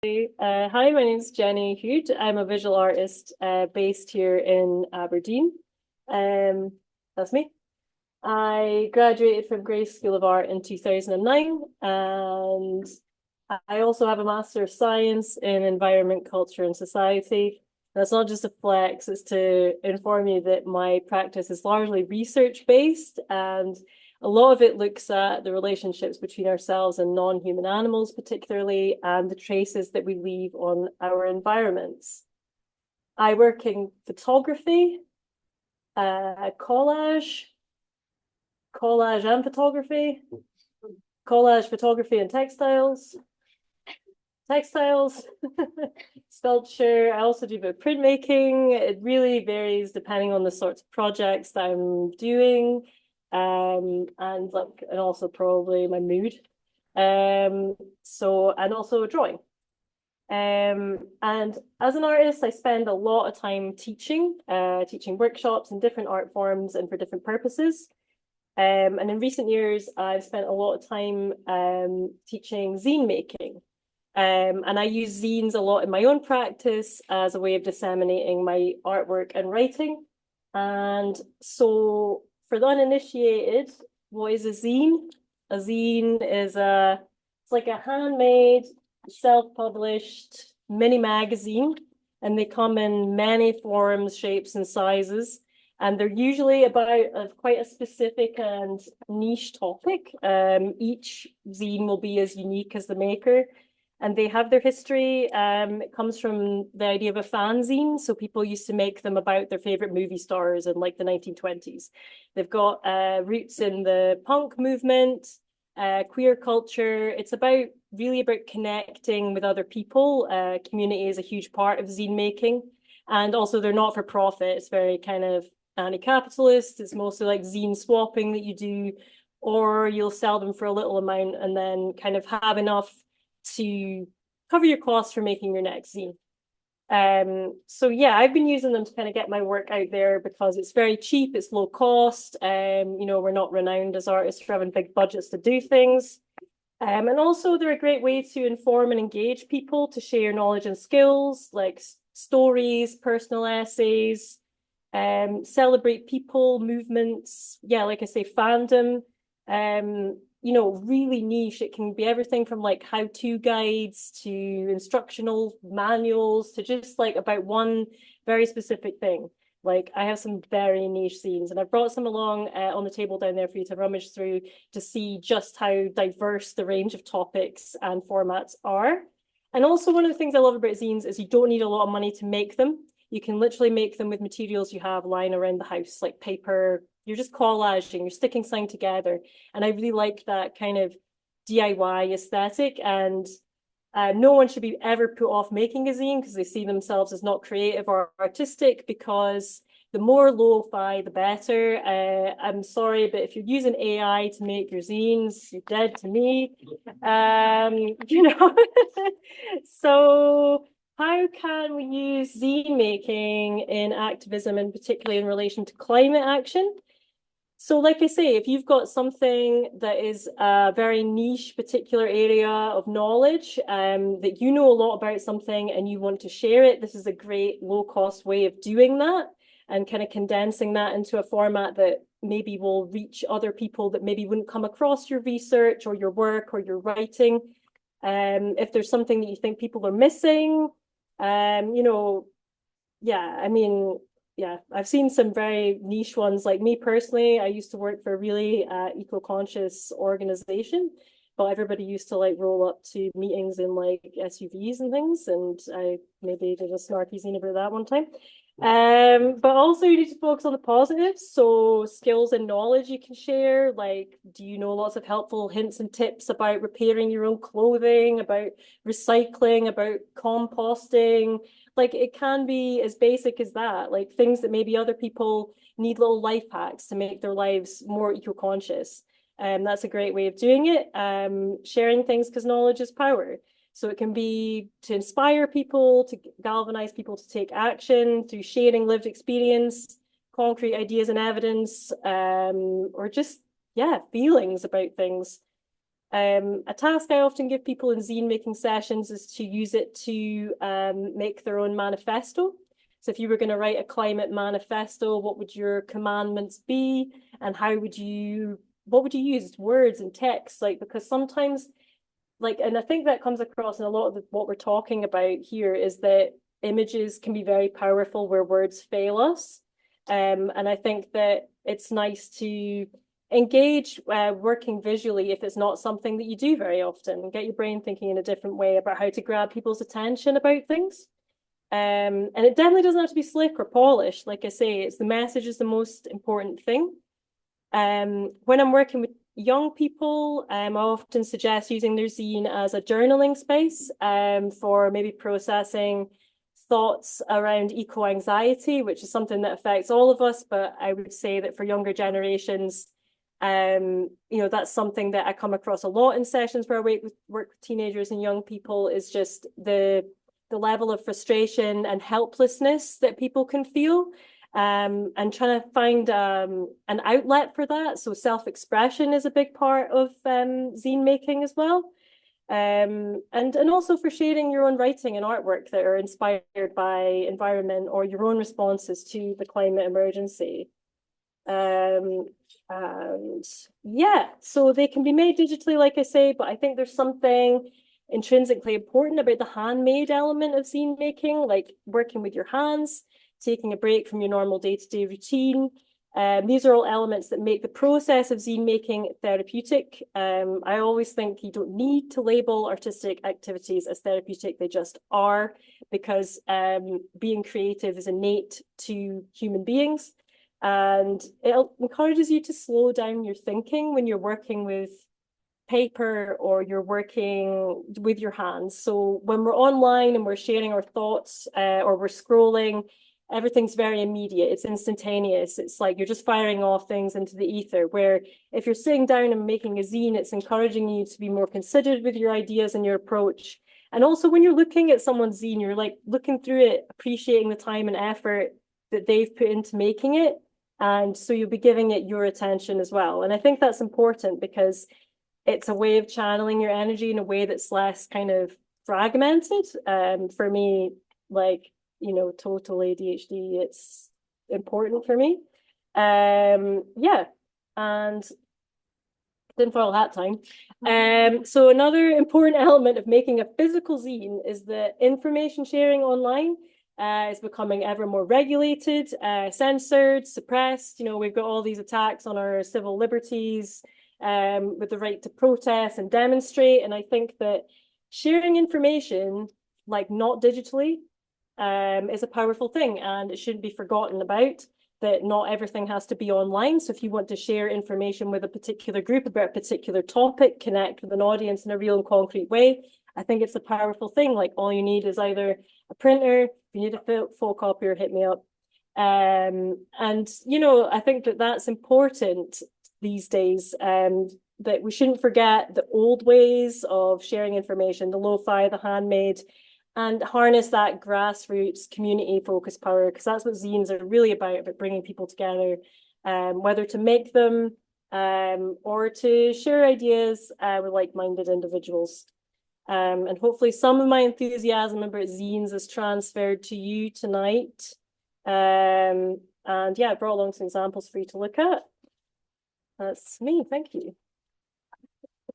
Hi, my name is Jenny Hude. I'm a visual artist based here in Aberdeen. Um, that's me. I graduated from Grace School of Art in 2009, and I also have a Master of Science in Environment, Culture, and Society. That's not just a flex, it's to inform you that my practice is largely research-based, and a lot of it looks at the relationships between ourselves and non-human animals, particularly, and the traces that we leave on our environments. I work in photography, collage, collage and photography, collage, photography, and textiles, sculpture. I also do a bit of printmaking. It really varies depending on the sorts of projects that I'm doing, and also probably my mood. And also drawing. And as an artist, I spend a lot of time teaching workshops in different art forms and for different purposes. And in recent years, I've spent a lot of time teaching zine making. And I use zines a lot in my own practice as a way of disseminating my artwork and writing. And so for the uninitiated, what is a zine? A zine is it's like a handmade, self-published mini magazine, and they come in many forms, shapes, and sizes. And they're usually about quite a specific and niche topic. Each zine will be as unique as the maker, and they have their history. It comes from the idea of a fanzine. So people used to make them about their favorite movie stars in like the 1920s. They've got roots in the punk movement, queer culture. It's really about connecting with other people. Community is a huge part of zine making. And also they're not for profit. It's very kind of anti-capitalist. It's mostly like zine swapping that you do, or you'll sell them for a little amount and then kind of have enough to cover your costs for making your next zine. So yeah, I've been using them to kind of get my work out there because it's very cheap, it's low cost. We're not renowned as artists for having big budgets to do things. And also they're a great way to inform and engage people, to share knowledge and skills like stories, personal essays, celebrate people, movements. Yeah, like I say, fandom. Really niche. It can be everything from like how-to guides to instructional manuals to just like about one very specific thing. Like I have some very niche zines, and I brought some along on the table down there for you to rummage through to see just how diverse the range of topics and formats are. And also one of the things I love about zines is you don't need a lot of money to make them. You can literally make them with materials you have lying around the house, like paper. You're just collaging, you're sticking something together. And I really like that kind of DIY aesthetic. And no one should be ever put off making a zine because they see themselves as not creative or artistic, because the more lo-fi, the better. I'm sorry, but if you're using AI to make your zines, you're dead to me. You know, so how can we use zine making in activism, and particularly in relation to climate action? So like I say, if you've got something that is a very niche particular area of knowledge, that you know a lot about something and you want to share it, this is a great low-cost way of doing that and kind of condensing that into a format that maybe will reach other people that maybe wouldn't come across your research or your work or your writing. If there's something that you think people are missing, yeah, I mean, yeah, I've seen some very niche ones. Like me personally, I used to work for a really eco-conscious organization, but everybody used to like roll up to meetings in like SUVs and things, and I maybe did a snarky zine about that one time. But also you need to focus on the positives. So skills and knowledge you can share. Like, do you know lots of helpful hints and tips about repairing your own clothing, about recycling, about composting? Like it can be as basic as that, like things that maybe other people need little life hacks to make their lives more eco-conscious. That's a great way of doing it. Sharing things because knowledge is power. So it can be to inspire people, to galvanize people to take action through sharing lived experience, concrete ideas and evidence, or just, yeah, feelings about things. A task I often give people in zine making sessions is to use it to make their own manifesto. So if you were going to write a climate manifesto, what would your commandments be? And what would you use, words and text? Like, because sometimes, and I think that comes across in a lot of what we're talking about here is that images can be very powerful where words fail us. And I think that it's nice to engage working visually if it's not something that you do very often, and get your brain thinking in a different way about how to grab people's attention about things. And it definitely doesn't have to be slick or polished. Like I say, it's the message is the most important thing. When I'm working with young people, I often suggest using their zine as a journaling space for maybe processing thoughts around eco-anxiety, which is something that affects all of us. But I would say that for younger generations, that's something that I come across a lot in sessions where I work with teenagers and young people, is just the level of frustration and helplessness that people can feel, and trying to find an outlet for that. So self-expression is a big part of zine making as well. And also for sharing your own writing and artwork that are inspired by environment or your own responses to the climate emergency. And yeah, so they can be made digitally, like I say, but I think there's something intrinsically important about the handmade element of zine making, like working with your hands, taking a break from your normal day-to-day routine. These are all elements that make the process of zine making therapeutic. I always think you don't need to label artistic activities as therapeutic, they just are, because being creative is innate to human beings. And it encourages you to slow down your thinking when you're working with paper or you're working with your hands. So when we're online and we're sharing our thoughts or we're scrolling, everything's very immediate. It's instantaneous. It's like you're just firing off things into the ether, where if you're sitting down and making a zine, it's encouraging you to be more considered with your ideas and your approach. And also when you're looking at someone's zine, you're like looking through it, appreciating the time and effort that they've put into making it. And so you'll be giving it your attention as well. And I think that's important because it's a way of channeling your energy in a way that's less kind of fragmented. For me, total ADHD, it's important for me. Yeah, and didn't follow that time. So another important element of making a physical zine is that information sharing online is becoming ever more regulated, censored, suppressed. We've got all these attacks on our civil liberties, with the right to protest and demonstrate. And I think that sharing information, like not digitally, is a powerful thing, and it shouldn't be forgotten about that not everything has to be online. So if you want to share information with a particular group about a particular topic, connect with an audience in a real and concrete way, I think it's a powerful thing. Like all you need is either a printer, if you need a photocopier, hit me up. And I think that that's important these days, that we shouldn't forget the old ways of sharing information, the lo-fi, the handmade, and harness that grassroots community focused power, because that's what zines are really about bringing people together, whether to make them or to share ideas with like-minded individuals. And hopefully some of my enthusiasm about zines is transferred to you tonight. And yeah, I brought along some examples for you to look at. That's me. Thank you.